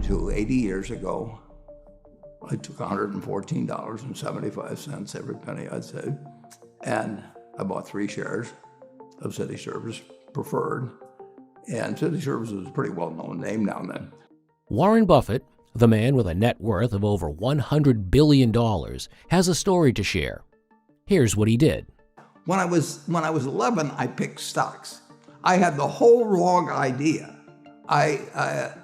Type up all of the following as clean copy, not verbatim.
1942, 80 years ago, I took $114.75, every penny I'd saved, and I bought 3 shares of City Service Preferred. And City Service was a pretty well-known name down then. Warren Buffett, the man with a net worth of over $100 billion, has a story to share. Here's what he did. When I was 11, I picked stocks. I had the whole wrong idea. I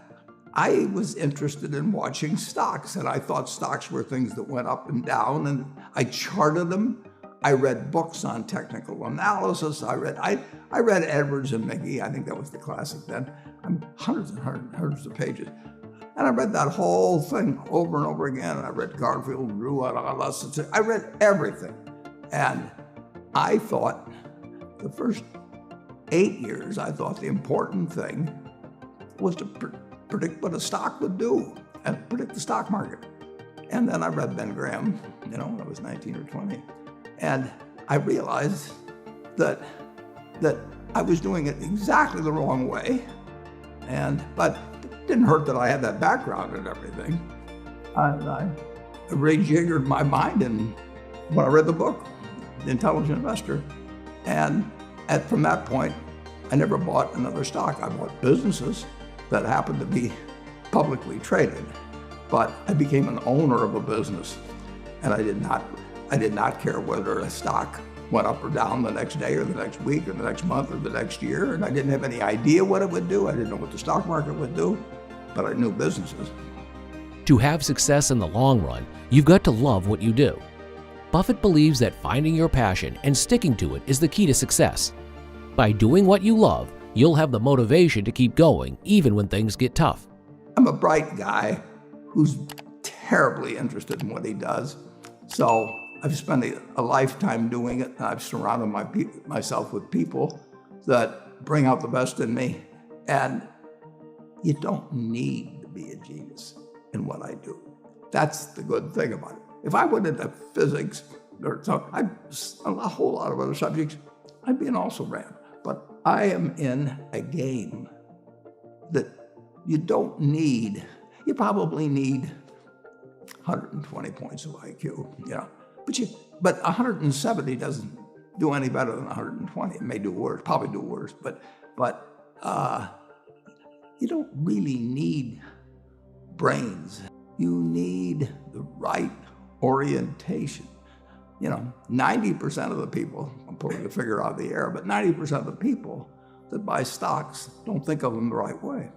was interested in watching stocks, and I thought stocks were things that went up and down, and I charted them. I read books on technical analysis. I read Edwards and McGee. I think that was the classic then. Hundreds and hundreds of pages. And I read that whole thing over and over again. I read Garfield, Drew, I read everything. And I thought, the first 8 years, I thought the important thing was to predict what a stock would do and predict the stock market. And then I read Ben Graham, when I was 19 or 20. And I realized that I was doing it exactly the wrong way. But it didn't hurt that I had that background and everything. I rejiggered my mind when I read the book, The Intelligent Investor. And from that point, I never bought another stock. I bought businesses that happened to be publicly traded. But I became an owner of a business, and I did not care whether a stock went up or down the next day or the next week or the next month or the next year, and I didn't have any idea what it would do. I didn't know what the stock market would do, but I knew businesses. To have success in the long run, you've got to love what you do. Buffett believes that finding your passion and sticking to it is the key to success. By doing what you love, you'll have the motivation to keep going even when things get tough. I'm a bright guy who's terribly interested in what he does, so I've spent a lifetime doing it, and I've surrounded myself with people that bring out the best in me. And you don't need to be a genius in what I do. That's the good thing about it. If I went into physics or a whole lot of other subjects, I'd be an also-ran. But I am in a game that you don't need. You probably need 120 points of IQ, But 170 doesn't do any better than 120. It may do worse, probably do worse, but you don't really need brains. You need the right orientation. 90% of the people, I'm pulling a figure out of the air, but 90% of the people that buy stocks don't think of them the right way.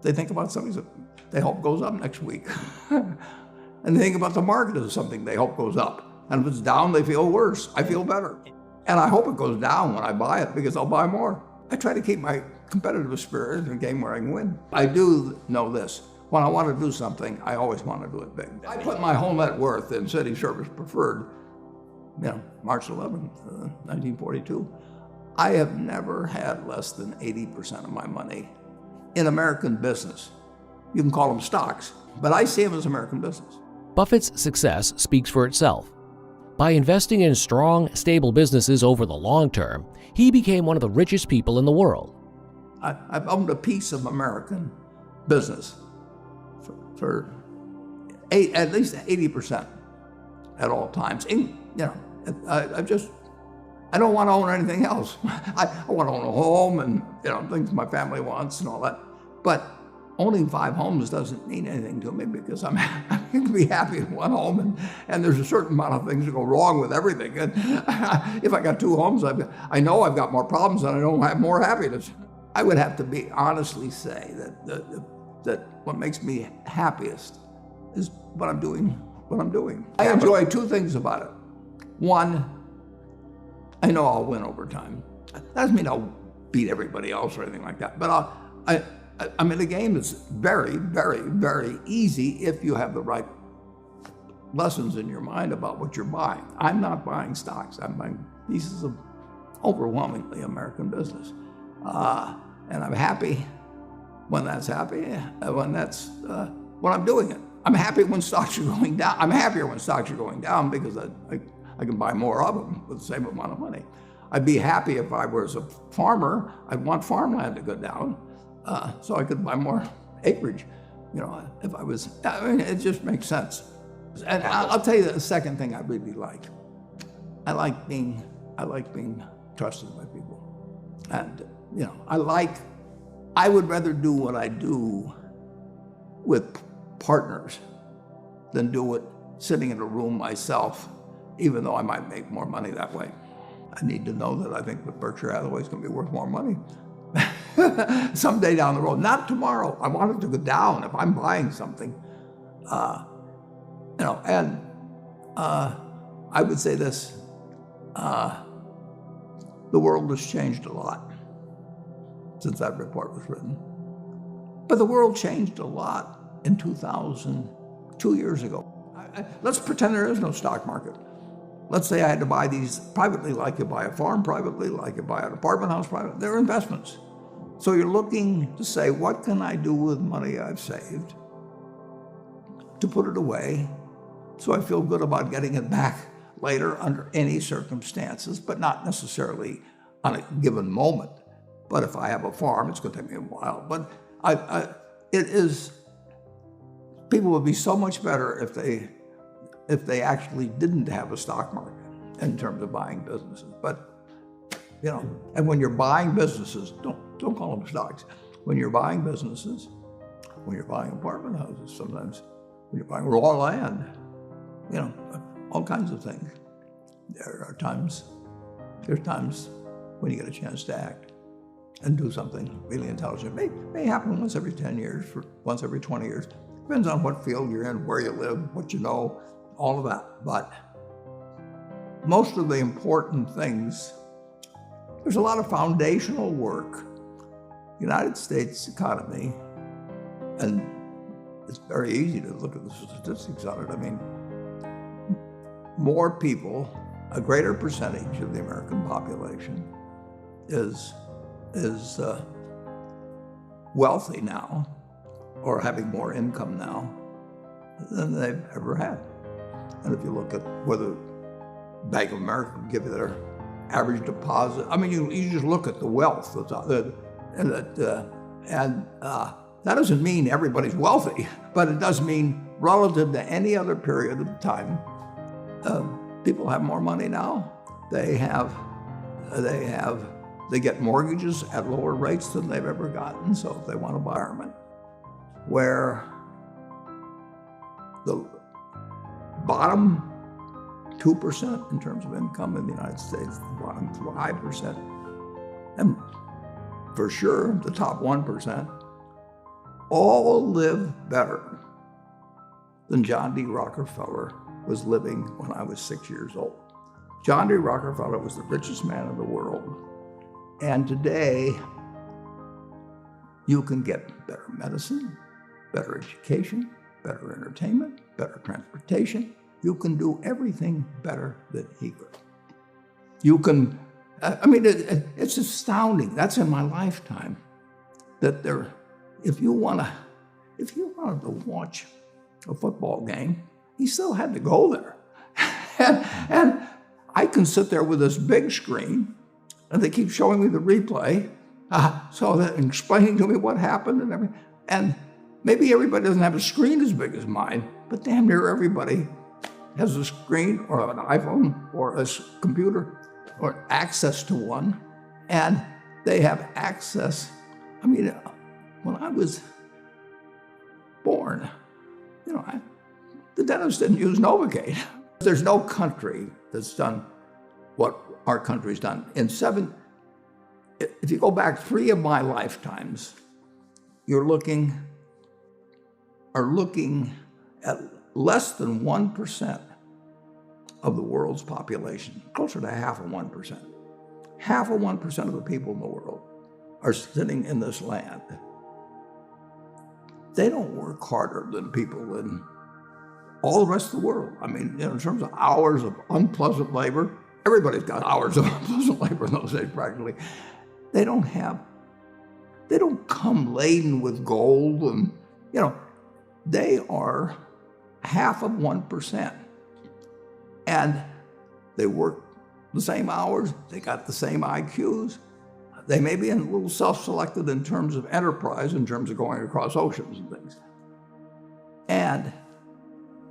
They think about something that they hope goes up next week. And they think about the market as something they hope goes up. And if it's down, they feel worse. I feel better. And I hope it goes down when I buy it because I'll buy more. I try to keep my competitive spirit in a game where I can win. I do know this. When I want to do something, I always want to do it big. I put my whole net worth in City Service Preferred, March 11th, 1942. I have never had less than 80% of my money in American business. You can call them stocks, but I see them as American business. Buffett's success speaks for itself. By investing in strong, stable businesses over the long term, he became one of the richest people in the world. I've owned a piece of American business for at least 80% at all times. And, I don't want to own anything else. I want to own a home and things my family wants and all that. But owning 5 homes doesn't mean anything to me because I can be happy in one home, and there's a certain amount of things that go wrong with everything. And if I got 2 homes, I know I've got more problems and I don't have more happiness. I would have to honestly say that what makes me happiest is what I'm doing. I enjoy 2 things about it. One, I know I'll win over time. That doesn't mean I'll beat everybody else or anything like that, but I'm in a game that's very, very, very easy if you have the right lessons in your mind about what you're buying. I'm not buying stocks. I'm buying pieces of overwhelmingly American business. And I'm happy when that's when I'm doing it. I'm happy when stocks are going down. I'm happier when stocks are going down because I can buy more of them with the same amount of money. I'd be happy if I was a farmer. I'd want farmland to go down so I could buy more acreage. if I was, it just makes sense. And I'll tell you the second thing I really like. I like being trusted by people. And, I would rather do what I do with partners than do it sitting in a room myself, even though I might make more money that way. I need to know that I think that Berkshire Hathaway is going to be worth more money someday down the road. Not tomorrow. I want it to go down if I'm buying something. And I would say this, the world has changed a lot since that report was written. But the world changed a lot in 2000, 2 years ago. Let's pretend there is no stock market. Let's say I had to buy these privately, like you buy a farm privately, like you buy an apartment house privately. They're investments. So you're looking to say, what can I do with money I've saved to put it away so I feel good about getting it back later under any circumstances, but not necessarily on a given moment. But if I have a farm, it's going to take me a while. But people would be so much better if they actually didn't have a stock market in terms of buying businesses. But, and when you're buying businesses, don't call them stocks. When you're buying businesses, when you're buying apartment houses, sometimes when you're buying raw land, all kinds of things. There's times when you get a chance to act and do something really intelligent. It may happen once every 10 years, once every 20 years. Depends on what field you're in, where you live, what you know, all of that. But most of the important things, there's a lot of foundational work. The United States economy, and it's very easy to look at the statistics on it. I mean, more people, a greater percentage of the American population is wealthy now, or having more income now than they've ever had. And if you look at whether Bank of America can give you their average deposit, I mean, you just look at the wealth that's out there, and that doesn't mean everybody's wealthy, but it does mean relative to any other period of time, people have more money now. They get mortgages at lower rates than they've ever gotten. So if they want to buy an apartment, where the bottom 2% in terms of income in the United States, the bottom 5%, and for sure the top 1%, all live better than John D. Rockefeller was living when I was 6 years old. John D. Rockefeller was the richest man in the world. And today, you can get better medicine, better education, better entertainment, better transportation. You can do everything better than he could. You can, it's astounding. That's in my lifetime. That if you wanted to watch a football game, he still had to go there. and I can sit there with this big screen, and they keep showing me the replay, so that explaining to me what happened and everything. And maybe everybody doesn't have a screen as big as mine, but damn near everybody has a screen or an iPhone or a computer or access to one, and they have access. I mean, when I was born, the dentist didn't use Novocaine. There's no country that's done what our country's done. If you go back 3 of my lifetimes, are looking at less than 1% of the world's population, closer to half of 1%. Half of 1% of the people in the world are sitting in this land. They don't work harder than people in all the rest of the world. I mean, in terms of hours of unpleasant labor, everybody's got hours of unpleasant labor in those days practically. They don't come laden with gold, and they are half of 1%. And they work the same hours, they got the same IQs. They may be a little self-selected in terms of enterprise, in terms of going across oceans and things. And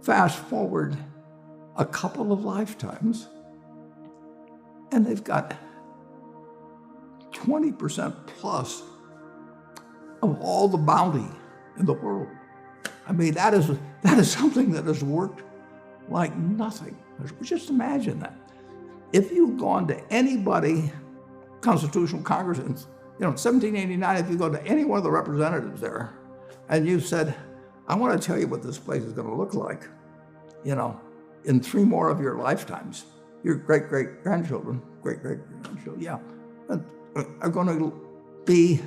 fast forward a couple of lifetimes, and they've got 20% plus of all the bounty in the world. I mean, that is something that has worked like nothing. Just imagine that. If you've gone to anybody, Constitutional Congress, in 1789, if you go to any one of the representatives there, and you said, I want to tell you what this place is going to look like, in 3 more of your lifetimes, your great-great-grandchildren, yeah, are going to be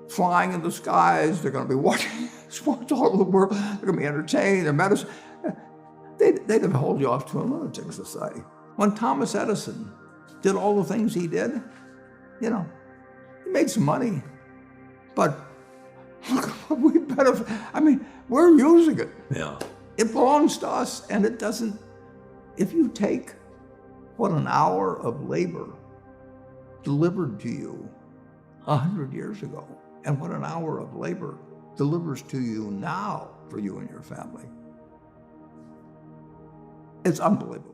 flying in the skies. They're going to be watching sports all over the world. They're going to be entertained. Their medicine. They'd have hauled you off to a lunatic society. When Thomas Edison did all the things he did, he made some money, but look what we benefit. I mean, we're using it. Yeah. It belongs to us, and it doesn't. If you take what an hour of labor delivered to you 100 years ago, and what an hour of labor delivers to you now for you and your family, it's unbelievable.